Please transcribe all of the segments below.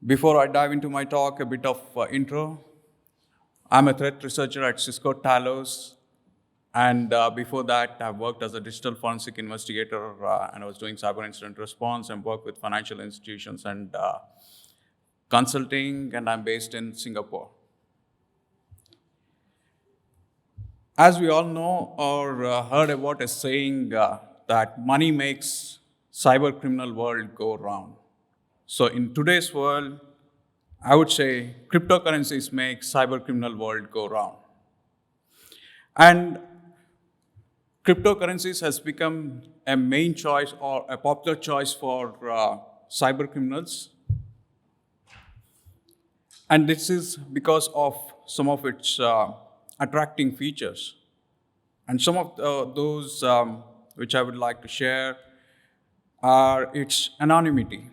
Before I dive into my talk, a bit of intro. I'm a threat researcher at Cisco Talos, and before that, I've worked as a digital forensic investigator, and I was doing cyber incident response and work with financial institutions and consulting, and I'm based in Singapore. As we all know or heard about a saying that money makes cyber criminal world go round. So in today's world, I would say cryptocurrencies make cyber criminal world go round. And cryptocurrencies has become a main choice or a popular choice for cyber criminals. And this is because of some of its attracting features. And some of those which I would like to share are its anonymity.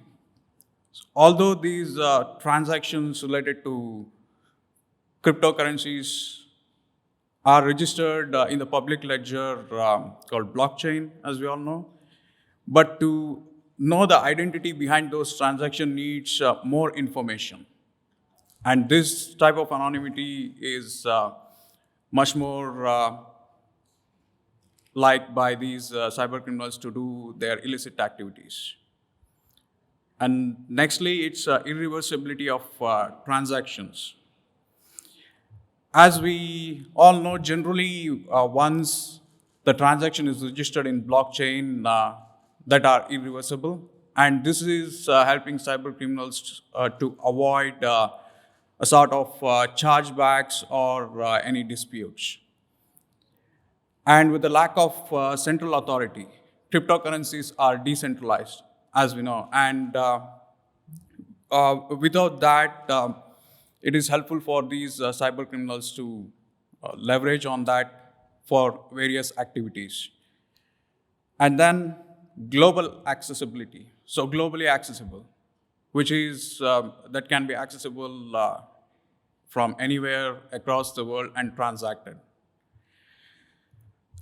Although these transactions related to cryptocurrencies are registered in the public ledger called blockchain, as we all know, but to know the identity behind those transactions needs more information. And this type of anonymity is much more liked by these cyber criminals to do their illicit activities. And nextly, it's irreversibility of transactions. As we all know, generally, once the transaction is registered in blockchain, that are irreversible. And this is helping cyber criminals to avoid a sort of chargebacks or any disputes. And with the lack of central authority, cryptocurrencies are decentralized, as we know. And without that, it is helpful for these cyber criminals to leverage on that for various activities. And then global accessibility. So globally accessible, which is that can be accessible from anywhere across the world and transacted.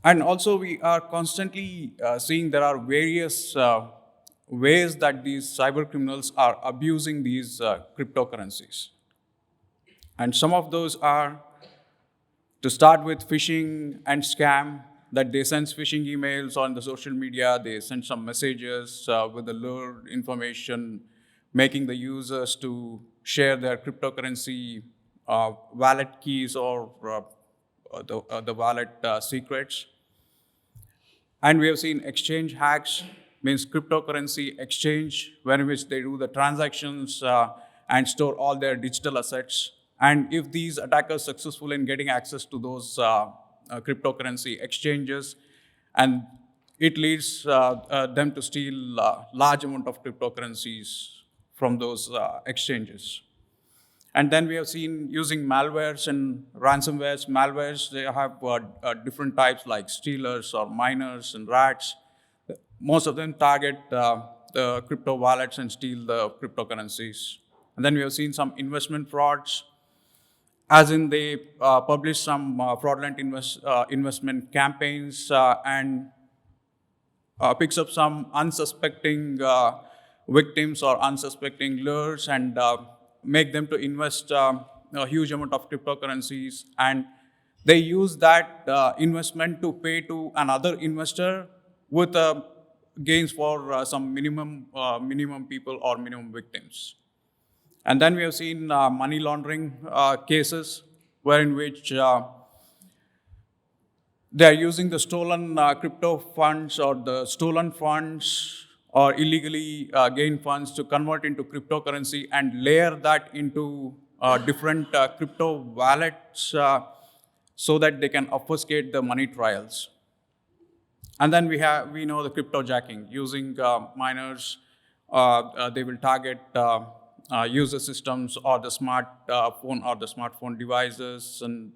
And also, we are constantly seeing there are various ways that these cyber criminals are abusing these cryptocurrencies. And some of those are to start with phishing and scam, that they send phishing emails on the social media, they send some messages with the lured information, making the users to share their cryptocurrency wallet keys or the wallet secrets. And we have seen exchange hacks, means cryptocurrency exchange, where in which they do the transactions and store all their digital assets. And if these attackers successful in getting access to those cryptocurrency exchanges, and it leads them to steal large amount of cryptocurrencies from those exchanges. And then we have seen using malwares and ransomwares. Malwares, they have different types like stealers or miners and rats. Most of them target the crypto wallets and steal the cryptocurrencies. And then we have seen some investment frauds, as in they publish some fraudulent investment campaigns and picks up some unsuspecting victims or unsuspecting lures and make them to invest a huge amount of cryptocurrencies, and they use that investment to pay to another investor with gains for some minimum people or minimum victims. And then we have seen money laundering cases, wherein which they are using the stolen crypto funds or the stolen funds or illegally gained funds to convert into cryptocurrency and layer that into different crypto wallets so that they can obfuscate the money trails. And then we know the crypto jacking using miners. They will target user systems or the phone or the smartphone devices and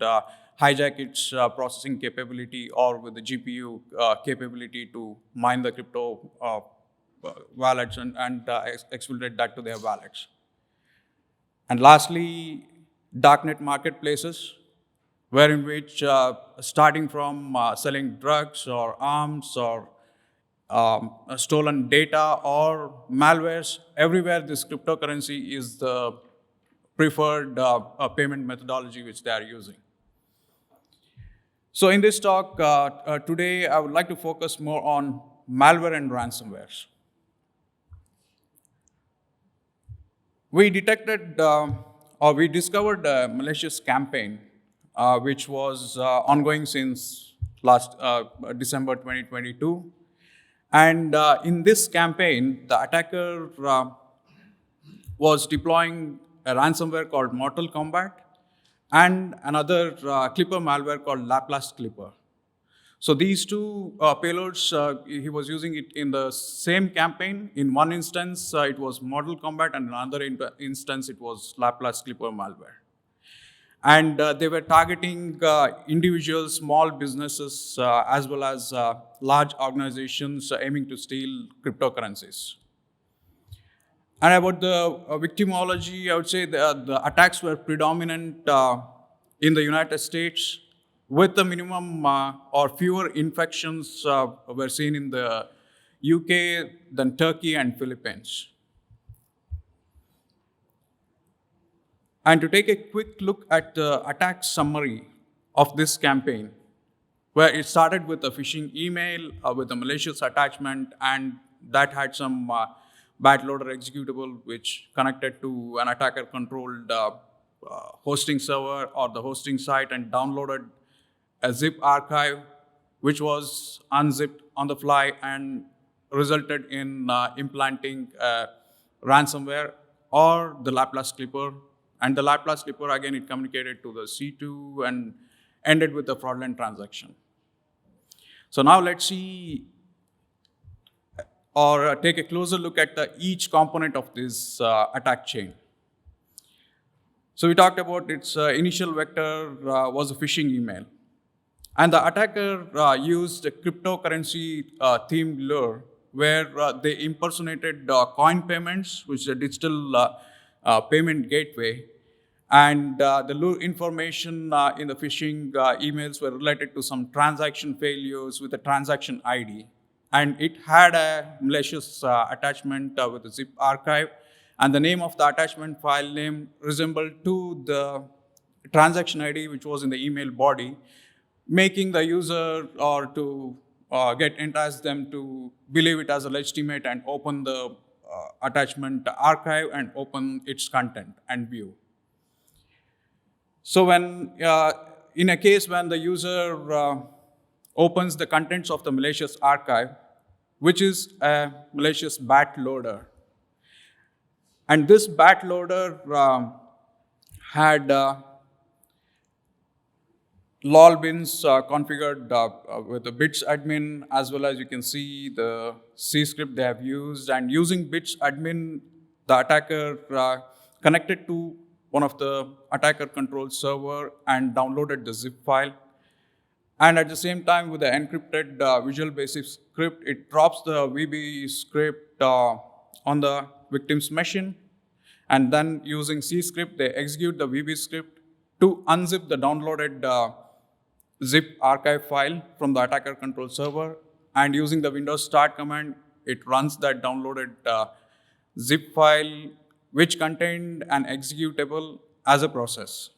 hijack its processing capability or with the GPU capability to mine the crypto wallets and exfiltrate that to their wallets. And lastly, darknet marketplaces, wherein which starting from selling drugs or arms or stolen data or malwares. Everywhere, this cryptocurrency is the preferred payment methodology which they are using. So in this talk today, I would like to focus more on malware and ransomware. We detected or we discovered a malicious campaign which was ongoing since last December 2022. And in this campaign, the attacker was deploying a ransomware called Mortal Kombat and another Clipper malware called Laplace Clipper. So these two payloads, he was using it in the same campaign. In one instance, it was Mortal Kombat, and in another instance, it was Laplace Clipper malware. And they were targeting individuals, small businesses, as well as large organizations aiming to steal cryptocurrencies. And about the victimology, I would say the attacks were predominant in the United States, with the minimum or fewer infections were seen in the UK, then Turkey and Philippines. And to take a quick look at the attack summary of this campaign, where it started with a phishing email with a malicious attachment, and that had some bad loader executable which connected to an attacker-controlled hosting server or the hosting site and downloaded a zip archive which was unzipped on the fly and resulted in implanting ransomware or the Laplace Clipper. And the Laplace Clipper, again, it communicated to the C2 and ended with a fraudulent transaction. So now let's see or take a closer look at each component of this attack chain. So we talked about its initial vector was a phishing email. And the attacker used a cryptocurrency themed lure where they impersonated coin payments, which is a digital payment gateway. And the lure information in the phishing emails were related to some transaction failures with a transaction ID. And it had a malicious attachment with a zip archive. And the name of the attachment file name resembled to the transaction ID which was in the email body, making the user or to entice them to believe it as a legitimate and open the attachment archive and open its content and view. So when, in a case when the user opens the contents of the malicious archive, which is a malicious bat loader, and this bat loader had lol bins configured with the bits admin, as well as you can see the C script they have used. And using bits admin, the attacker connected to one of the attacker controlled server and downloaded the zip file. And at the same time, with the encrypted Visual Basic script, it drops the VB script on the victim's machine. And then using C script, they execute the VB script to unzip the downloaded zip archive file from the attacker control server. And using the Windows start command, it runs that downloaded zip file, which contained an executable as a process.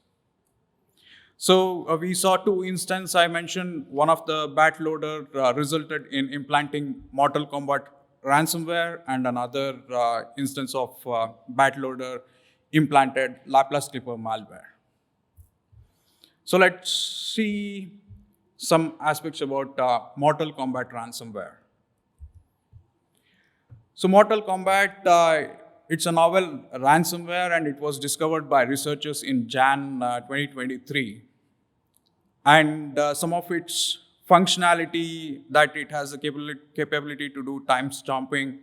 So we saw two instances I mentioned. One of the bat loader resulted in implanting Mortal Kombat ransomware, and another instance of bat loader implanted Laplace Clipper malware. So let's see some aspects about Mortal Kombat ransomware. So Mortal Kombat, it's a novel ransomware, and it was discovered by researchers in Jan 2023. And some of its functionality, that it has a capability to do timestamping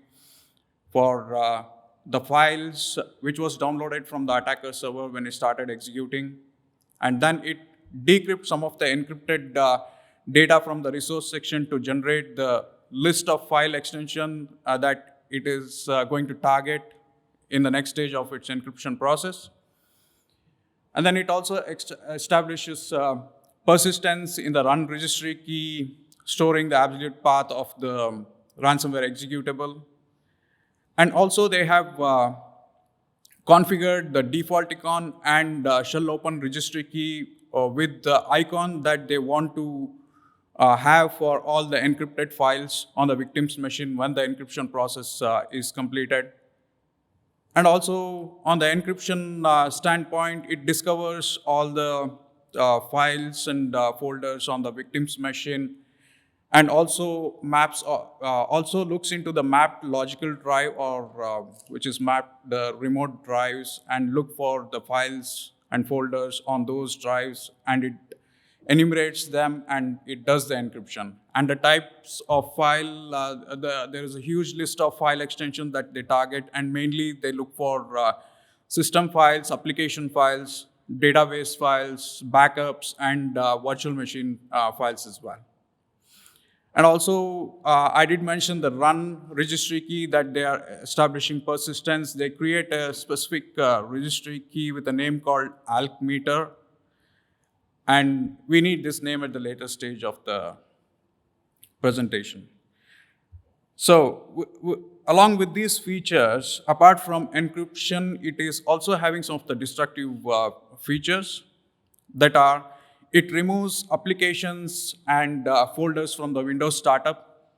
for the files which was downloaded from the attacker server when it started executing. And then it decrypts some of the encrypted data from the resource section to generate the list of file extension that it is going to target in the next stage of its encryption process. And then it also establishes persistence in the run registry key, storing the absolute path of the ransomware executable. And also they have configured the default icon and shell open registry key with the icon that they want to have for all the encrypted files on the victim's machine when the encryption process is completed. And also on the encryption standpoint, it discovers all the files and folders on the victim's machine, and also maps also looks into the mapped logical drive, or which is mapped the remote drives, and look for the files and folders on those drives, and it enumerates them and it does the encryption. And the types of file, there is a huge list of file extensions that they target, and mainly they look for system files, application files, database files, backups, and virtual machine files as well. And also, I did mention the run registry key that they are establishing persistence. They create a specific registry key with a name called alchmeter. And we need this name at the later stage of the presentation. So, along with these features, apart from encryption, it is also having some of the destructive features that are, it removes applications and folders from the Windows startup,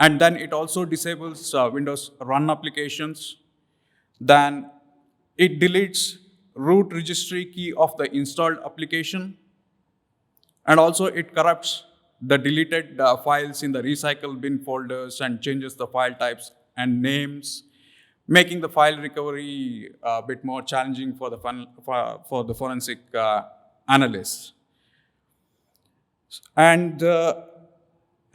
and then it also disables Windows run applications. Then it deletes root registry key of the installed application, and also it corrupts the deleted files in the recycle bin folders and changes the file types and names, making the file recovery a bit more challenging for the forensic analysts. And the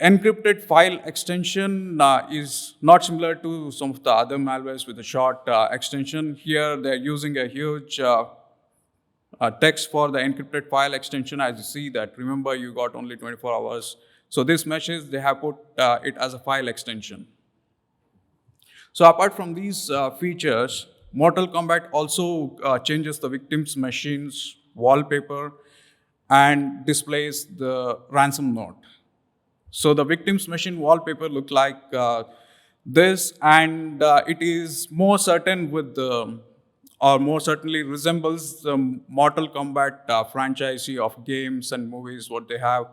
encrypted file extension is not similar to some of the other malwares with a short extension. Here they're using a huge text for the encrypted file extension. As you see that, remember you got only 24 hours. So this message, they have put it as a file extension. So apart from these features, Mortal Kombat also changes the victim's machine's wallpaper and displays the ransom note. So the victim's machine wallpaper look like this, and it is more certain with the, or more certainly resembles the Mortal Kombat franchisee of games and movies, what they have.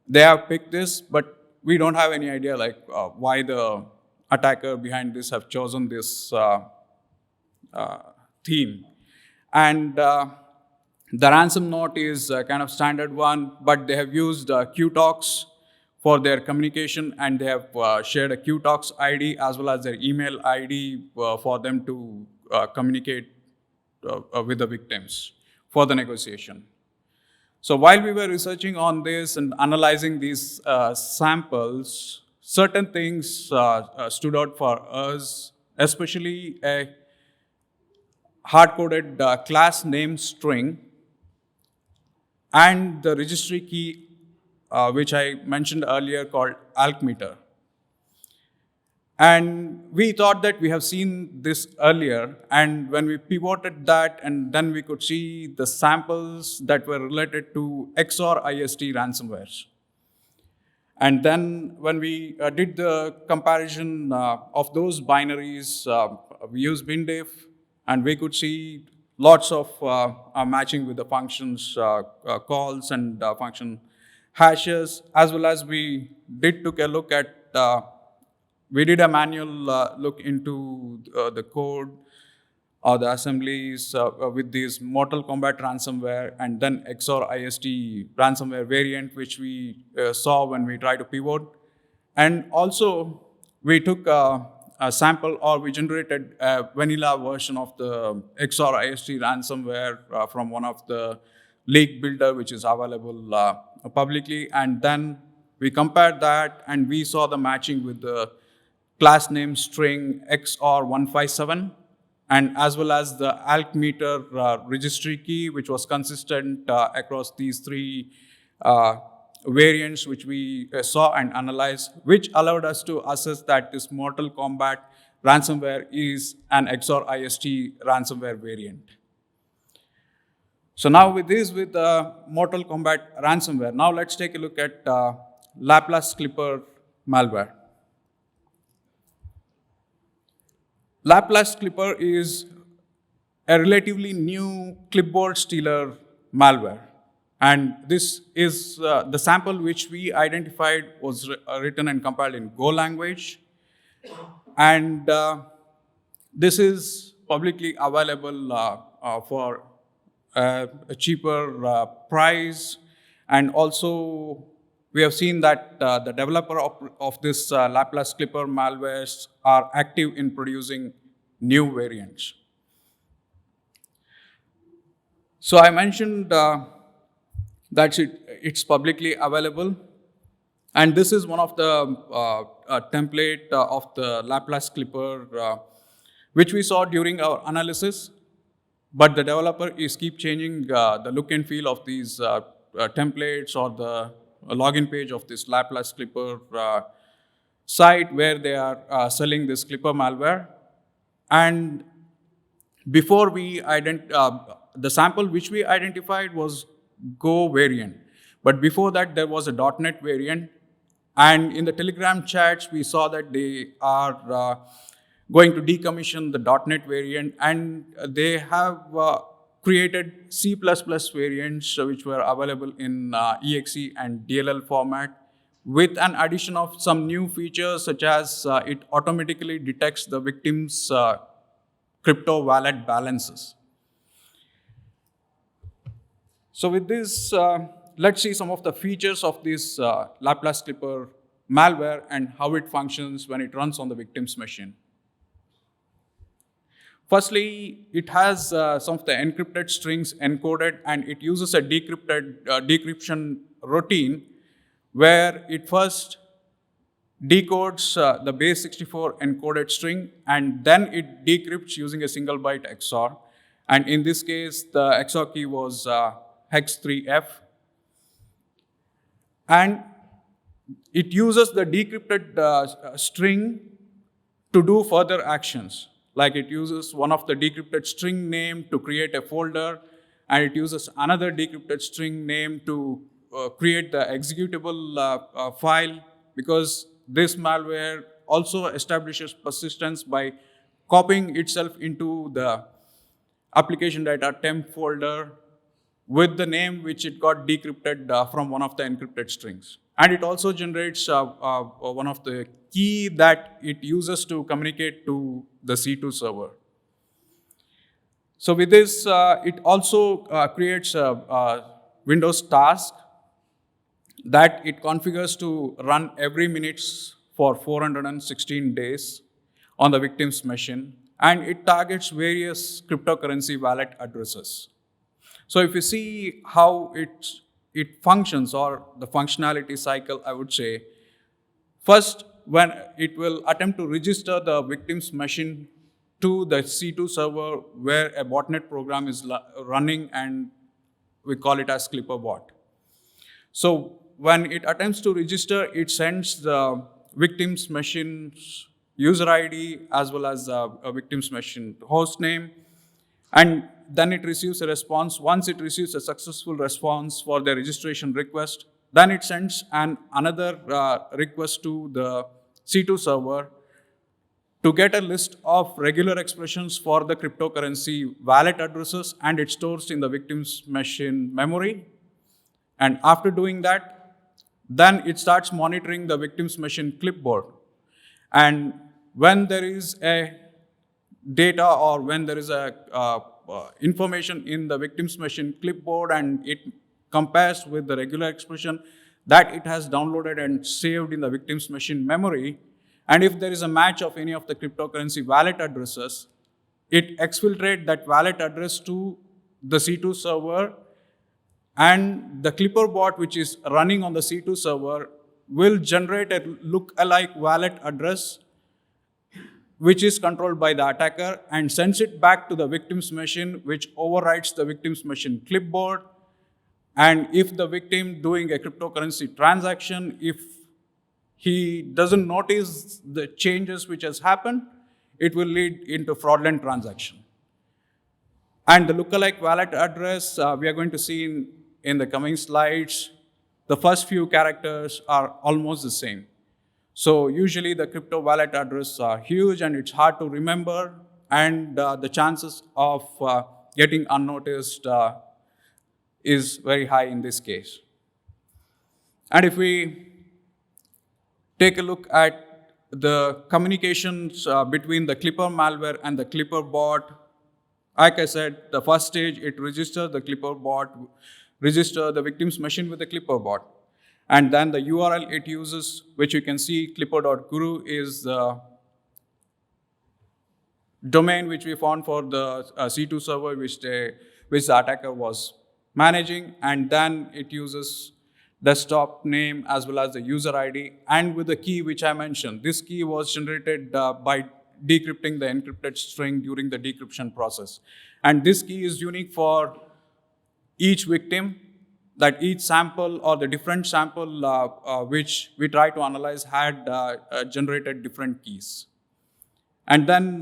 They have picked this, but we don't have any idea like why the attacker behind this have chosen this theme. And the ransom note is a kind of standard one, but they have used QTalks for their communication, and they have shared a QTalks ID as well as their email ID for them to communicate with the victims for the negotiation. So while we were researching on this and analyzing these samples, certain things stood out for us, especially a hard-coded class name string and the registry key, which I mentioned earlier, called alchmeter. And we thought that we have seen this earlier, and when we pivoted that, and then we could see the samples that were related to XOR IST ransomwares. And then when we did the comparison of those binaries, we used bindiff, and we could see lots of matching with the functions calls and function hashes, as well as we did took a look at, we did a manual look into the code or the assemblies with this Mortal Kombat ransomware and then XOR IST ransomware variant, which we saw when we tried to pivot. And also, we took a sample, or we generated a vanilla version of the XOR IST ransomware from one of the leak builder, which is available publicly. And then we compared that, and we saw the matching with the class name string XOR157, and as well as the alchmeter registry key, which was consistent across these three variants, which we saw and analyzed, which allowed us to assess that this Mortal Kombat ransomware is an XOR IST ransomware variant. So now with the Mortal Kombat ransomware, now let's take a look at Laplace Clipper malware. Laplace Clipper is a relatively new clipboard stealer malware. And this is the sample which we identified was written and compiled in Go language. And this is publicly available for a cheaper price. And also, we have seen that the developer of this Laplace Clipper malwares are active in producing new variants. So I mentioned that it's publicly available. And this is one of the template of the Laplace Clipper, which we saw during our analysis. But the developer is keep changing the look and feel of these templates or the login page of this Laplace Clipper site where they are selling this Clipper malware. And before we the sample which we identified was Go variant. But before that, there was a .NET variant. And in the Telegram chats, we saw that they are going to decommission the .NET variant, and they have created C++ variants which were available in exe and DLL format, with an addition of some new features such as it automatically detects the victim's crypto wallet balances. So with this, let's see some of the features of this Laplace Clipper malware and how it functions when it runs on the victim's machine. Firstly, it has some of the encrypted strings encoded, and it uses a decryption routine where it first decodes the base 64 encoded string, and then it decrypts using a single byte XOR. And in this case, the XOR key was hex 3F. And it uses the decrypted string to do further actions. Like it uses one of the decrypted string name to create a folder, and it uses another decrypted string name to create the executable file, because this malware also establishes persistence by copying itself into the application data temp folder with the name which it got decrypted from one of the encrypted strings. And it also generates one of the key that it uses to communicate to the C2 server. So with this, it also creates a Windows task that it configures to run every minute for 416 days on the victim's machine, and it targets various cryptocurrency wallet addresses. So if you see how it functions, or the functionality cycle, I would say, first, when it will attempt to register the victim's machine to the C2 server where a botnet program is running, and we call it as Clipper bot. So when it attempts to register, it sends the victim's machine's user ID as well as a victim's machine host name, and then it receives a response. Once it receives a successful response for the registration request, then it sends another request to the C2 server to get a list of regular expressions for the cryptocurrency wallet addresses, and it stores in the victim's machine memory. And after doing that, then it starts monitoring the victim's machine clipboard. And when there is a data, or when there is a information in the victim's machine clipboard and it compares with the regular expression that it has downloaded and saved in the victim's machine memory, and if there is a match of any of the cryptocurrency wallet addresses, it exfiltrates that wallet address to the C2 server, and the Clipper bot, which is running on the C2 server, will generate a look-alike wallet address which is controlled by the attacker, and sends it back to the victim's machine, which overwrites the victim's machine clipboard. And if the victim doing a cryptocurrency transaction, if he doesn't notice the changes which has happened, it will lead into fraudulent transaction. And the lookalike wallet address, we are going to see in the coming slides, the first few characters are almost the same. So usually the crypto wallet addresses are huge and it's hard to remember, and the chances of getting unnoticed is very high in this case. And if we take a look at the communications between the Clipper malware and the Clipper bot, like I said, the first stage, it registers the Clipper bot, register the victim's machine with the Clipper bot. And then the URL it uses, which you can see, clipper.guru, is the domain which we found for the C2 server, which the attacker was managing. And then it uses desktop name as well as the user ID, and with the key which I mentioned. This key was generated by decrypting the encrypted string during the decryption process. And this key is unique for each victim, that each sample or the different sample which we try to analyze had generated different keys. And then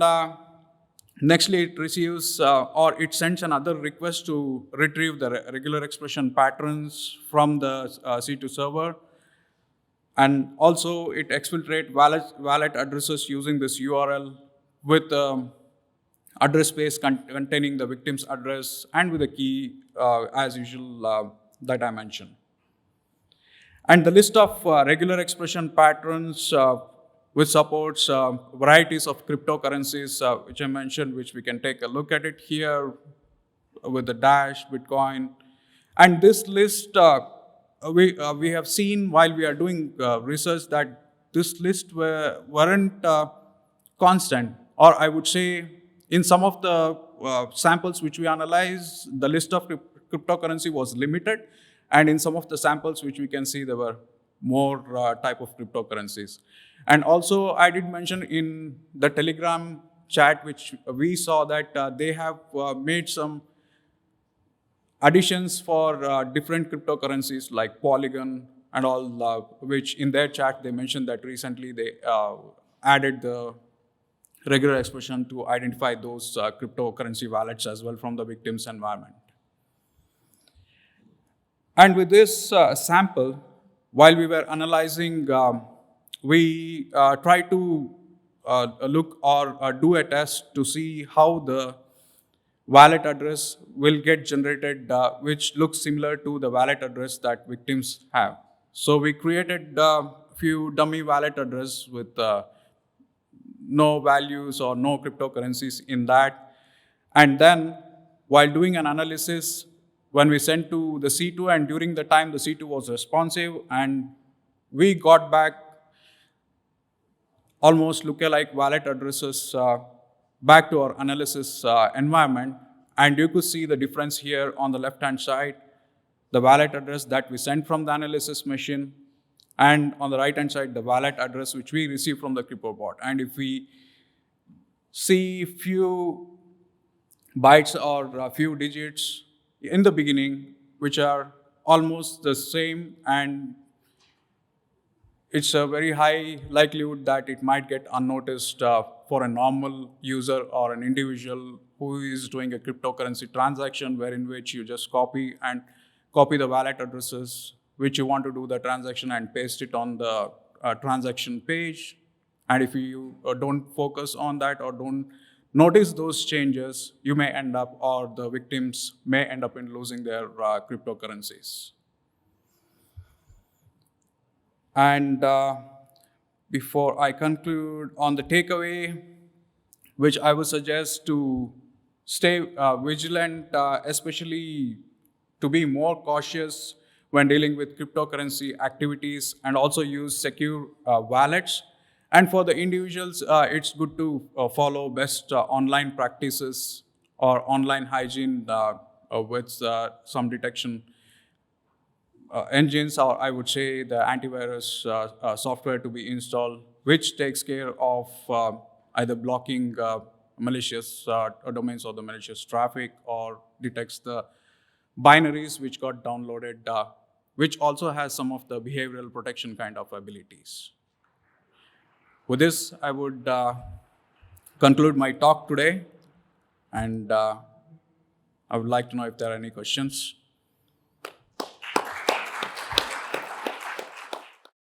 nextly, it receives or it sends another request to retrieve the regular expression patterns from the C2 server. And also, it exfiltrates wallet addresses using this URL with address space containing the victim's address and with a key, as usual, that I mentioned. And the list of regular expression patterns which supports varieties of cryptocurrencies, which I mentioned, which we can take a look at it here with the Dash, Bitcoin. And this list, we have seen while we are doing research that this list weren't constant, or I would say in some of the samples which we analyzed, the list of cryptocurrency was limited, and in some of the samples which we can see, there were more type of cryptocurrencies. And also, I did mention in the Telegram chat, which we saw that they have made some additions for different cryptocurrencies like Polygon and all, which in their chat they mentioned that recently they added the regular expression to identify those cryptocurrency wallets as well from the victim's environment. And with this sample, while we were analyzing, we tried to look or do a test to see how the wallet address will get generated, which looks similar to the wallet address that victims have. So we created a few dummy wallet addresses with no values or no cryptocurrencies in that. And then while doing an analysis, when we sent to the C2, and during the time the C2 was responsive, and we got back almost lookalike wallet addresses back to our analysis environment. And you could see the difference here on the left-hand side, the wallet address that we sent from the analysis machine, and on the right-hand side, the wallet address which we received from the crypto bot. And if we see few bytes or a few digits in the beginning, which are almost the same, and it's a very high likelihood that it might get unnoticed for a normal user or an individual who is doing a cryptocurrency transaction, wherein which you just copy the wallet addresses which you want to do the transaction and paste it on the transaction page. And if you don't focus on that or don't notice those changes, you may end up, or the victims may end up in losing their cryptocurrencies. And before I conclude on the takeaway, which I would suggest to stay vigilant, especially to be more cautious when dealing with cryptocurrency activities, and also use secure wallets. And for the individuals, it's good to follow best online practices or online hygiene with some detection engines, or I would say the antivirus software to be installed, which takes care of either blocking malicious domains or the malicious traffic, or detects the binaries which got downloaded, which also has some of the behavioral protection kind of abilities. With this, I would conclude my talk today, and I would like to know if there are any questions.